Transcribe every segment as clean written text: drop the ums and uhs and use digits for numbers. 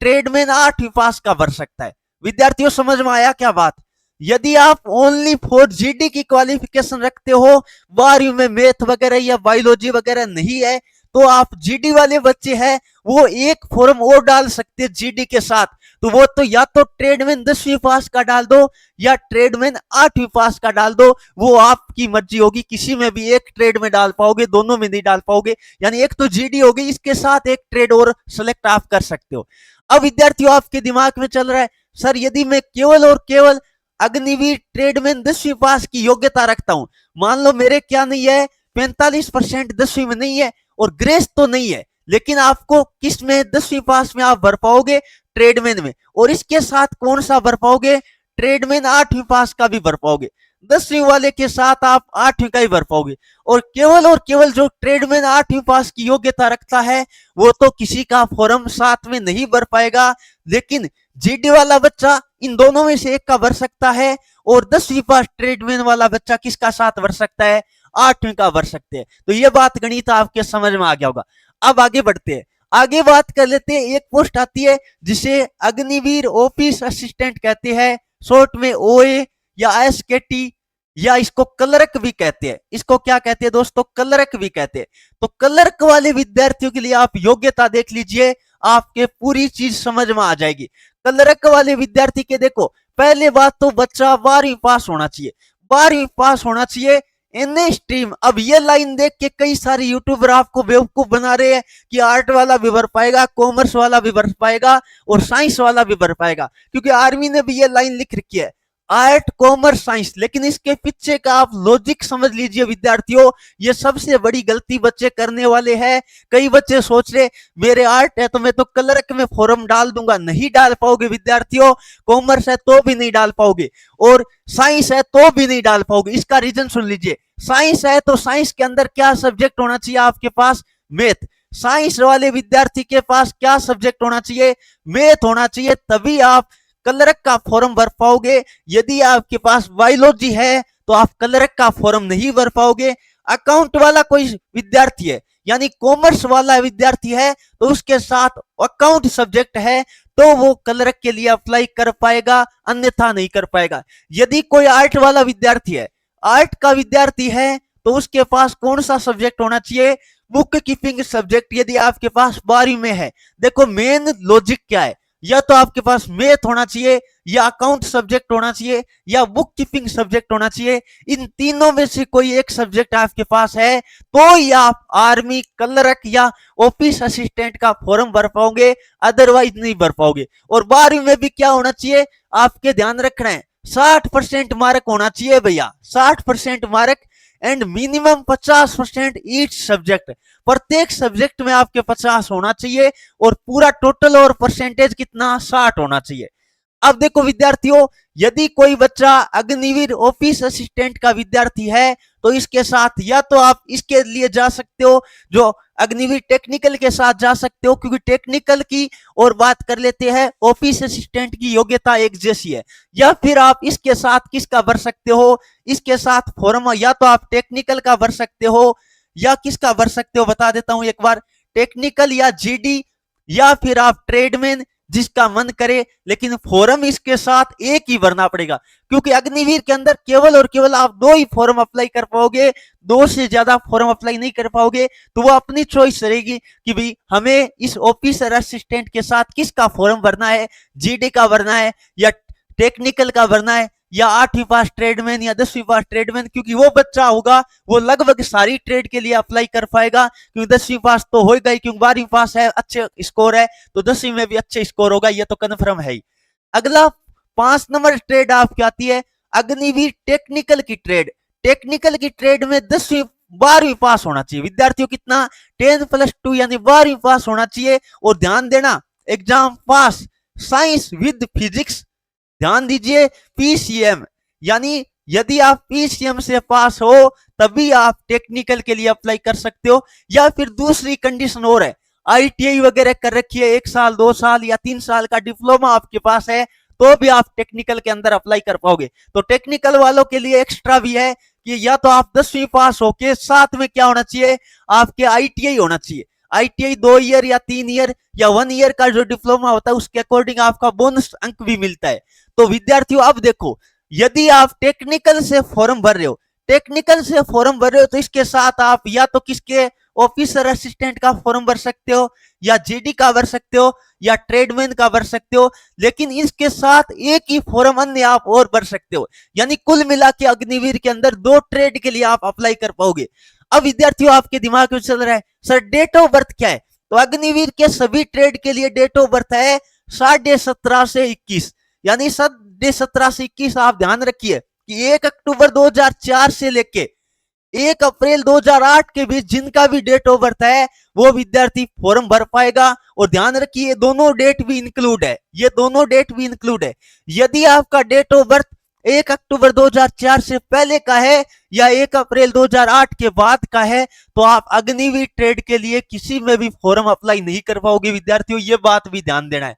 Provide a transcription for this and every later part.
Tradesman 8वीं पास का भर सकता है। विद्यार्थियों समझ में आया क्या बात? यदि आप ओनली फॉर जीडी की क्वालिफिकेशन रखते हो, 12वीं में मैथ वगैरह या बायोलॉजी वगैरह नहीं है, तो आप जीडी वाले बच्चे हैं वो एक फॉर्म और डाल सकते हैं जीडी के साथ। तो वो तो या तो ट्रेडमैन 10वीं पास का डाल दो या ट्रेडमैन 8वीं पास का डाल दो, वो आपकी मर्जी होगी, किसी में भी एक ट्रेड में डाल पाओगे, दोनों में नहीं डाल पाओगे। यानी एक तो जीडी होगी, इसके साथ एक ट्रेड और सेलेक्ट आप कर सकते हो। अब विद्यार्थियों आपके दिमाग में चल रहा है सर यदि मैं केवल और केवल अग्निवीर ट्रेडमैन 10वीं पास की योग्यता रखता हूं, मान लो मेरे क्या नहीं है 45% 10वीं में नहीं है और ग्रेस तो नहीं है, लेकिन आपको किस में 10वीं पास में आप भर पाओगे? ट्रेडमैन में। और इसके साथ कौन सा भर पाओगे? ट्रेडमैन 8वीं पास का भी भर पाओगे। 10वीं वाले के साथ आप 8वीं का ही भर पाओगे। और केवल जो ट्रेडमैन 8वीं पास की योग्यता रखता है वो तो किसी का फॉर्म साथ में नहीं भर पाएगा, लेकिन जीडी वाला बच्चा इन दोनों में से एक का भर सकता है। और 10वीं पास ट्रेडमैन वाला बच्चा किसका साथ भर सकता है? 8वीं का भर सकते हैं। तो ये बात गणित आपके समझ में आ गया होगा। अब आगे बढ़ते हैं, आगे बात कर लेते हैं। एक पोस्ट आती है जिसे अग्निवीर ऑफिस असिस्टेंट कहते हैं, शॉर्ट में ओए या एसकेटी, या इसको क्लर्क भी कहते हैं। इसको क्या कहते हैं दोस्तों? क्लर्क भी कहते हैं। तो क्लर्क वाले विद्यार्थियों के लिए आप योग्यता देख लीजिए, आपके पूरी चीज समझ में आ जाएगी। क्लर्क वाले विद्यार्थी के देखो, पहले बात तो बच्चा 12वीं पास होना चाहिए, 12वीं पास होना चाहिए एनए स्ट्रीम। अब ये लाइन देख के कई सारे यूट्यूबर आपको बेवकूफ बना रहे हैं कि आर्ट वाला भी भर पाएगा, कॉमर्स वाला भी भर पाएगा और साइंस वाला भी भर पाएगा, क्योंकि आर्मी ने भी ये लाइन लिख रखी है आर्ट कॉमर्स साइंस। लेकिन इसके पीछे का आप लॉजिक समझ लीजिए विद्यार्थियों, ये सबसे बड़ी गलती बच्चे करने वाले हैं। कई बच्चे सोच रहे मेरे आर्ट है तो मैं तो क्लर्क में फॉर्म डाल दूंगा, नहीं डाल पाओगे विद्यार्थियों। कॉमर्स है तो भी नहीं डाल पाओगे और साइंस है तो भी नहीं डाल पाओगे। इसका रीजन सुन लीजिए। साइंस है तो साइंस के अंदर क्या सब्जेक्ट होना चाहिए आपके पास? मैथ। साइंस वाले विद्यार्थी के पास क्या सब्जेक्ट होना चाहिए? मैथ होना चाहिए, तभी आप क्लर्क का फॉर्म भर पाओगे। यदि आपके पास बायोलॉजी है तो आप क्लर्क का फॉर्म नहीं भर पाओगे। अकाउंट वाला कोई विद्यार्थी है यानी कॉमर्स वाला विद्यार्थी है तो उसके साथ अकाउंट सब्जेक्ट है तो वो क्लर्क के लिए अप्लाई कर पाएगा, अन्यथा नहीं कर पाएगा। यदि कोई आर्ट वाला विद्यार्थी है, आर्ट का विद्यार्थी है तो उसके पास कौन सा सब्जेक्ट होना चाहिए? Book keeping subject. यदि आपके पास 12वीं में है, देखो मेन लॉजिक क्या है, या तो आपके पास मैथ होना चाहिए या अकाउंट सब्जेक्ट होना चाहिए या बुक कीपिंग सब्जेक्ट होना चाहिए। इन तीनों में से कोई एक सब्जेक्ट आपके पास है तो ही आप आर्मी, क्लर्क या ऑफिस असिस्टेंट का फॉर्म भर पाओगे, अदरवाइज नहीं भर पाओगे। और 12वीं में भी क्या होना चाहिए आपके ध्यान रखना है, 60% मार्क होना चाहिए भैया, 60% mark and minimum 50% each subject. प्रत्येक सब्जेक्ट में आपके 50 होना चाहिए और पूरा टोटल और परसेंटेज कितना? 60 होना चाहिए। अब देखो विद्यार्थियों, यदि कोई बच्चा अग्निवीर ऑफिस असिस्टेंट का विद्यार्थी है तो इसके साथ या तो आप इसके लिए जा सकते हो जो अग्निवीर टेक्निकल के साथ जा सकते हो, क्योंकि टेक्निकल की और बात कर लेते हैं, ऑफिस असिस्टेंट की योग्यता एक जैसी है। या फिर आप इसके साथ किसका भर सकते हो? इसके साथ फॉर्म या तो आप टेक्निकल का भर सकते हो या किसका भर सकते हो बता देता हूं एक बार, टेक्निकल या जीडी या फिर आप ट्रेडमैन, जिसका मन करे। लेकिन फॉर्म इसके साथ एक ही भरना पड़ेगा, क्योंकि अग्निवीर के अंदर केवल और केवल आप 2 ही फॉर्म अप्लाई कर पाओगे, 2 से ज्यादा फॉर्म अप्लाई नहीं कर पाओगे। तो वो अपनी चॉइस रहेगी कि भाई हमें इस ऑफिसर असिस्टेंट के साथ किसका फॉर्म भरना है, जीडी का भरना है या टेक्निकल का भरना है या 8वीं पास ट्रेडमैन या 10वीं पास ट्रेडमैन। क्योंकि वो बच्चा होगा वो लगभग सारी ट्रेड के लिए अप्लाई कर पाएगा, क्योंकि 10वीं पास तो होगा ही, क्योंकि 12वीं पास है, अच्छे स्कोर है, तो 10वीं में भी अच्छे स्कोर होगा, ये तो कन्फर्म है ही। अगला 5 नंबर ट्रेड आपकी आती है अग्निवीर टेक्निकल की ट्रेड। टेक्निकल की ट्रेड में 10वीं 12वीं पास होना चाहिए विद्यार्थियों, कितना? 10+2 यानी 12वीं पास होना चाहिए। और ध्यान देना, exam pass science with physics, ध्यान दीजिए, पीसीएम, यानी यदि आप पीसीएम से पास हो तभी आप टेक्निकल के लिए अप्लाई कर सकते हो। या फिर दूसरी कंडीशन और है, आईटीआई वगैरह कर रखी है, 1 साल 2 साल या 3 साल का डिप्लोमा आपके पास है तो भी आप टेक्निकल के अंदर अप्लाई कर पाओगे। तो टेक्निकल वालों के लिए एक्स्ट्रा भी है कि या तो आप 10वीं पास होके साथ में क्या होना चाहिए? आपके आईटीआई होना चाहिए। ITI 2 ईयर या 3 ईयर या 1 ईयर का जो डिप्लोमा होता है उसके अकॉर्डिंग आपका बोनस अंक भी मिलता है। तो विद्यार्थियों अब देखो, यदि आप टेक्निकल से फॉर्म भर रहे हो, टेक्निकल से फॉर्म भर रहे हो तो इसके साथ आप या तो किसके ऑफिसर असिस्टेंट का फॉर्म भर सकते हो, या जीडी का भर सकते हो, या ट्रेडमैन का भर सकते हो, लेकिन इसके साथ एक ही फॉर्म अन्य आप और भर सकते हो। यानी कुल मिला के अग्निवीर के अंदर 2 ट्रेड के लिए आप अप्लाई कर पाओगे। अब विद्यार्थियों आपके दिमाग में चल रहा है सर डेट ऑफ बर्थ क्या है? तो अग्निवीर के सभी ट्रेड के लिए डेट ऑफ बर्थ है 17.5 से 21, यानी 17.5 से 21। आप ध्यान रखिए कि 1 अक्टूबर 2004 से लेके 1 अप्रैल 2008 के बीच जिनका भी डेट ऑफ बर्थ है वो विद्यार्थी फॉर्म भर पाएगा। और ध्यान रखिए ये दोनों डेट भी इंक्लूड है, ये दोनों डेट भी इंक्लूड है। यदि आपका डेट ऑफ बर्थ 1 अक्टूबर 2004 से पहले का है या 1 अप्रैल 2008 के बाद का है तो आप अग्निवीर ट्रेड के लिए किसी में भी फॉर्म अप्लाई नहीं कर पाओगे विद्यार्थियों, ये बात भी ध्यान देना है।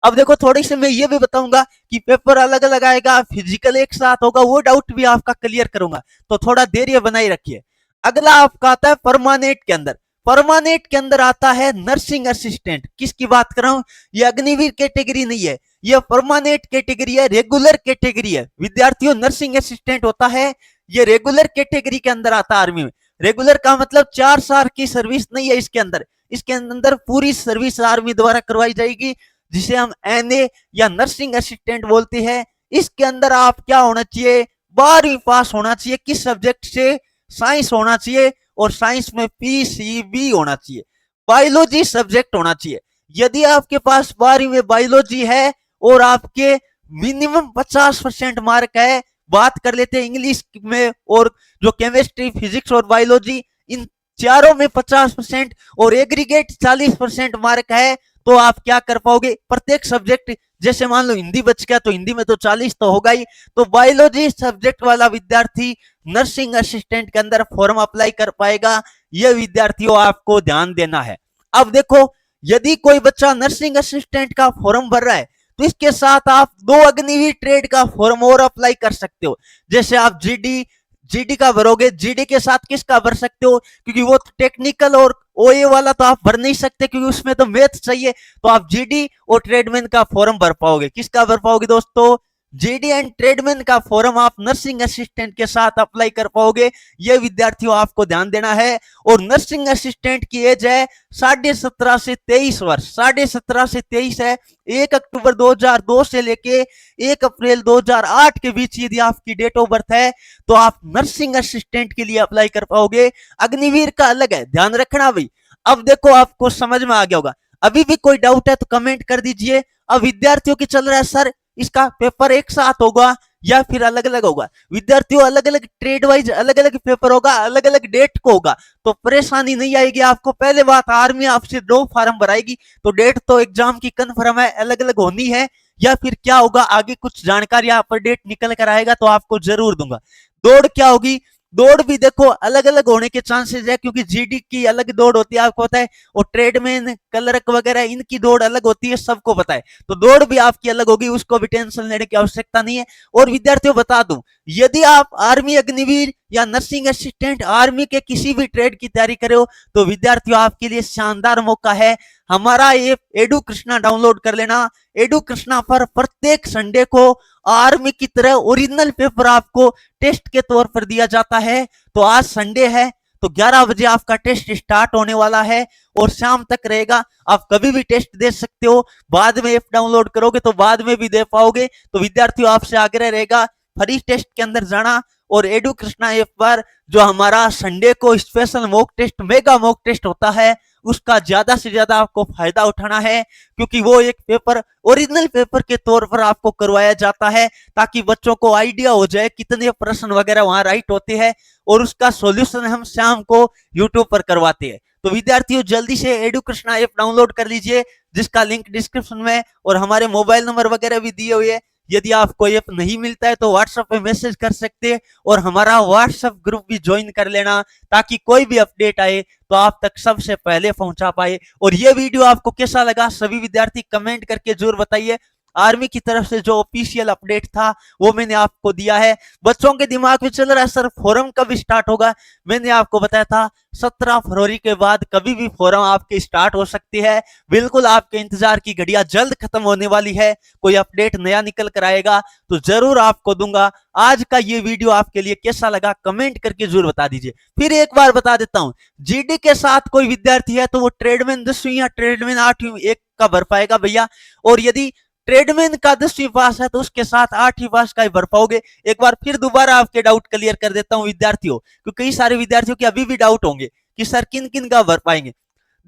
अब देखो थोड़ी सी मैं ये भी बताऊंगा कि पेपर अलग अलग आएगा, फिजिकल एक साथ होगा, वो डाउट भी आपका क्लियर करूंगा, तो थोड़ा धैर्य बनाए रखिए। अगला आपका आता है परमानेंट के अंदर। परमानेंट के अंदर आता है नर्सिंग असिस्टेंट। किसकी बात कर रहा हूं? ये अग्निवीर कैटेगरी नहीं है, ये परमानेंट कैटेगरी है, रेगुलर कैटेगरी है विद्यार्थियों। नर्सिंग असिस्टेंट होता है ये रेगुलर कैटेगरी के अंदर आता है आर्मी में। रेगुलर का मतलब 4 साल की सर्विस नहीं है इसके अंदर, इसके अंदर पूरी सर्विस आर्मी द्वारा करवाई जाएगी, जिसे हम एनए या नर्सिंग असिस्टेंट बोलते हैं। इसके अंदर आप क्या होना चाहिए? 12वीं पास होना चाहिए। किस सब्जेक्ट से? साइंस होना चाहिए, और साइंस में पीसीबी होना चाहिए, बायोलॉजी सब्जेक्ट होना चाहिए। यदि आपके पास 12वीं में बायोलॉजी है और आपके मिनिमम 50% मार्क है, बात कर लेते हैं इंग्लिश में, और जो केमिस्ट्री, फिजिक्स और बायोलॉजी, इन चारों में 50% और एग्रीगेट 40% मार्क है, तो आप क्या कर पाओगे? प्रत्येक सब्जेक्ट, जैसे मान लो हिंदी बच गया तो हिंदी में तो 40 तो होगा ही, तो बायोलॉजी सब्जेक्ट वाला विद्यार्थी नर्सिंग असिस्टेंट के अंदर फॉर्म अप्लाई कर पाएगा। यह विद्यार्थियों आपको ध्यान देना है। अब देखो, यदि कोई बच्चा नर्सिंग असिस्टेंट का फॉर्म भर रहा है तो इसके साथ आप 2 अग्निवीर ट्रेड का फॉर्म और अप्लाई कर सकते हो। जैसे आप जीडी का भरोगे, जीडी के साथ किसका भर सकते हो? क्योंकि वो टेक्निकल और ओए वाला तो आप भर नहीं सकते क्योंकि उसमें तो मैथ चाहिए, तो आप जीडी और ट्रेडमैन का फॉर्म भर पाओगे। किसका भर पाओगे दोस्तों? जीडी एंड ट्रेडमैन का फॉर्म आप नर्सिंग असिस्टेंट के साथ अप्लाई कर पाओगे। ये विद्यार्थियों आपको ध्यान देना है। और नर्सिंग असिस्टेंट की एज है 17.5 से 23 वर्ष, 17.5 से 23 है। 1 अक्टूबर 2002 से लेके 1 अप्रैल 2008 के बीच यदि आपकी डेट ऑफ बर्थ है तो आप नर्सिंग असिस्टेंट के लिए अप्लाई कर पाओगे। अग्निवीर का अलग है, ध्यान रखना भाई। अब देखो आपको समझ में आ गया होगा। अभी भी कोई डाउट है तो कमेंट कर दीजिए। अब विद्यार्थियों की चल रहा है सर इसका पेपर एक साथ होगा या फिर अलग अलग होगा? विद्यार्थियों अलग अलग ट्रेड वाइज अलग अलग पेपर होगा, अलग अलग डेट को होगा, तो परेशानी नहीं आएगी आपको। पहले बात, आर्मी आपसे 2 फार्म भराएगी तो डेट तो एग्जाम की कन्फर्म है, अलग अलग होनी है, या फिर क्या होगा आगे कुछ जानकारी यहाँ पर डेट निकल कर आएगा तो आपको जरूर दूंगा। दौड़ क्या होगी? दौड़ भी देखो अलग अलग होने के चांसेस है, क्योंकि जीडी की अलग दौड़ होती है आपको पता है, और ट्रेडमैन, क्लर्क वगैरह इनकी दौड़ अलग होती है, सबको पता है। तो दौड़ भी आपकी अलग होगी, उसको भी टेंशन लेने की आवश्यकता नहीं है। और विद्यार्थियों बता दूं, यदि आप आर्मी अग्निवीर या नर्सिंग असिस्टेंट आर्मी के किसी भी ट्रेड की तैयारी करे हो तो विद्यार्थियों आपके लिए शानदार मौका है। हमारा ये एडू कृष्णा डाउनलोड कर लेना। एडू कृष्णा पर प्रत्येक संडे को आर्मी की तरह ओरिजिनल पेपर आपको टेस्ट के तौर पर दिया जाता है। तो आज संडे है तो 11 बजे आपका टेस्ट स्टार्ट होने वाला है और शाम तक रहेगा। आप कभी भी टेस्ट दे सकते हो, बाद में ऐप डाउनलोड करोगे तो बाद में भी दे पाओगे। तो विद्यार्थियों आपसे आग्रह रहेगा फ्री टेस्ट के अंदर जाना और एडू कृष्णा ऐप पर जो हमारा संडे को special mock test, mega mock test होता है, उसका ज्यादा से ज्यादा आपको फायदा उठाना है, क्योंकि वो एक पेपर ओरिजिनल पेपर के तौर पर आपको करवाया जाता है ताकि बच्चों को आइडिया हो जाए कितने प्रश्न वगैरह वहां राइट होते हैं, और उसका सॉल्यूशन हम शाम को यूट्यूब पर करवाते हैं। तो विद्यार्थियों जल्दी से एडू कृष्णा ऐप डाउनलोड कर लीजिए, जिसका लिंक डिस्क्रिप्शन में और हमारे मोबाइल नंबर वगैरह भी दिए हुए हैं। यदि आपको ऐप नहीं मिलता है तो व्हाट्सएप पे मैसेज कर सकते हैं और हमारा व्हाट्सएप ग्रुप भी ज्वाइन कर लेना, ताकि कोई भी अपडेट आए तो आप तक सबसे पहले पहुंचा पाए। और ये वीडियो आपको कैसा लगा सभी विद्यार्थी कमेंट करके जरूर बताइए। आर्मी की तरफ से जो ऑफिशियल अपडेट था वो मैंने आपको दिया है। बच्चों के दिमाग में चल रहा है सर फोरम कब स्टार्ट होगा, मैंने आपको बताया था 17 फरवरी के बाद कभी भी फोरम आपके स्टार्ट हो सकती है। बिल्कुल आपके इंतजार की घड़ियां जल्द खत्म होने वाली है। कोई अपडेट नया निकल कर आएगा तो जरूर आपको दूंगा। आज का ये वीडियो आपके लिए कैसा लगा कमेंट करके जरूर बता दीजिए। फिर एक बार बता देता हूं, जीडी के साथ कोई विद्यार्थी है तो वो ट्रेडमैन 10वीं या ट्रेडमैन 8वीं एक का भर पाएगा भैया, और यदि ट्रेडमैन का 10वीं पास है तो उसके साथ 8वीं पास का ही भर पाओगे। एक बार फिर दोबारा आपके डाउट क्लियर कर देता हूं विद्यार्थियों, क्योंकि कई सारे विद्यार्थियों के अभी भी डाउट होंगे कि सर किन किन का भर पाएंगे।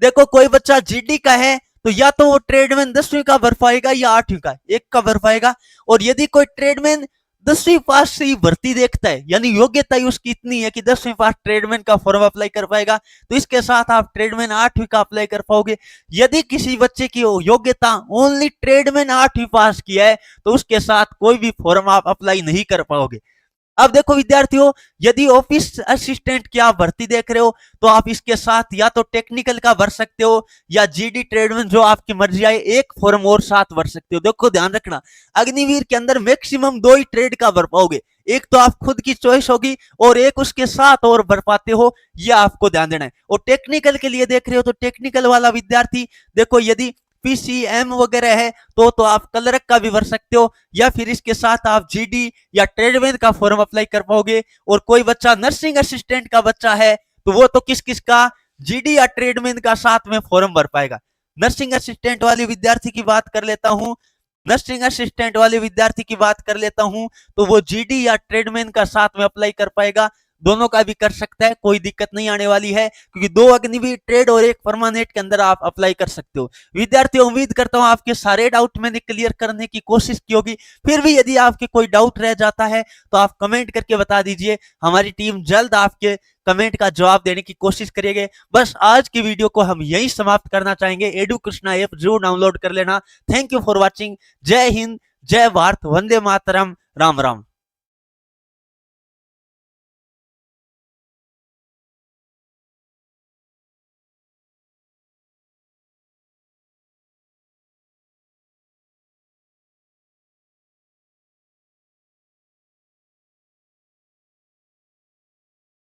देखो कोई बच्चा जीडी का है तो या तो वो ट्रेडमैन 10वीं का भर पाएगा या 8वीं का एक का भर पाएगा, और यदि कोई ट्रेडमैन 10वीं पास से ही भर्ती देखता है यानी योग्यता ही उसकी इतनी है कि 10वीं पास ट्रेडमैन का फॉर्म अप्लाई कर पाएगा तो इसके साथ आप ट्रेडमैन 8वीं का अप्लाई कर पाओगे। यदि किसी बच्चे की योग्यता ओनली ट्रेडमैन 8वीं पास की है तो उसके साथ कोई भी फॉर्म आप अप्लाई नहीं कर पाओगे। अब देखो विद्यार्थियों, यदि ऑफिस असिस्टेंट की आप भर्ती देख रहे हो तो आप इसके साथ या तो टेक्निकल का भर सकते हो या जीडी ट्रेडमैन जो आपकी मर्जी आए एक फॉर्म और साथ भर सकते हो। देखो ध्यान रखना, अग्निवीर के अंदर मैक्सिमम 2 ही ट्रेड का भर पाओगे, एक तो आप खुद की चॉइस होगी और एक उसके साथ और भर पाते हो, यह आपको ध्यान देना है। और टेक्निकल के लिए देख रहे हो तो टेक्निकल वाला विद्यार्थी देखो यदि पीसीएम वगैरह है तो आप क्लर्क का भी भर सकते हो या फिर इसके साथ आप जीडी या ट्रेडमैन का फॉर्म अप्लाई कर पाओगे। और कोई बच्चा नर्सिंग असिस्टेंट का बच्चा है तो वो तो किस किस का जीडी या ट्रेडमैन का साथ में फॉर्म भर पाएगा। नर्सिंग असिस्टेंट वाले विद्यार्थी की बात कर लेता हूं, नर्सिंग असिस्टेंट वाले विद्यार्थी की बात कर लेता हूं तो वो जीडी या ट्रेडमैन का साथ में अप्लाई कर पाएगा, दोनों का भी कर सकता है, कोई दिक्कत नहीं आने वाली है क्योंकि 2 अग्निवीर ट्रेड और 1 परमानेंट के अंदर आप अप्लाई कर सकते हो। विद्यार्थियों उम्मीद करता हूं आपके सारे डाउट मैंने क्लियर करने की कोशिश की होगी। फिर भी यदि आपके कोई डाउट रह जाता है तो आप कमेंट करके बता दीजिए, हमारी टीम जल्द आपके कमेंट का जवाब देने की कोशिश करेगी। बस आज की वीडियो को हम यही समाप्त करना चाहेंगे। एडू कृष्णा ऐप जरूर डाउनलोड कर लेना। Thank you for watching. जय हिंद, जय भारत, वंदे मातरम, राम राम।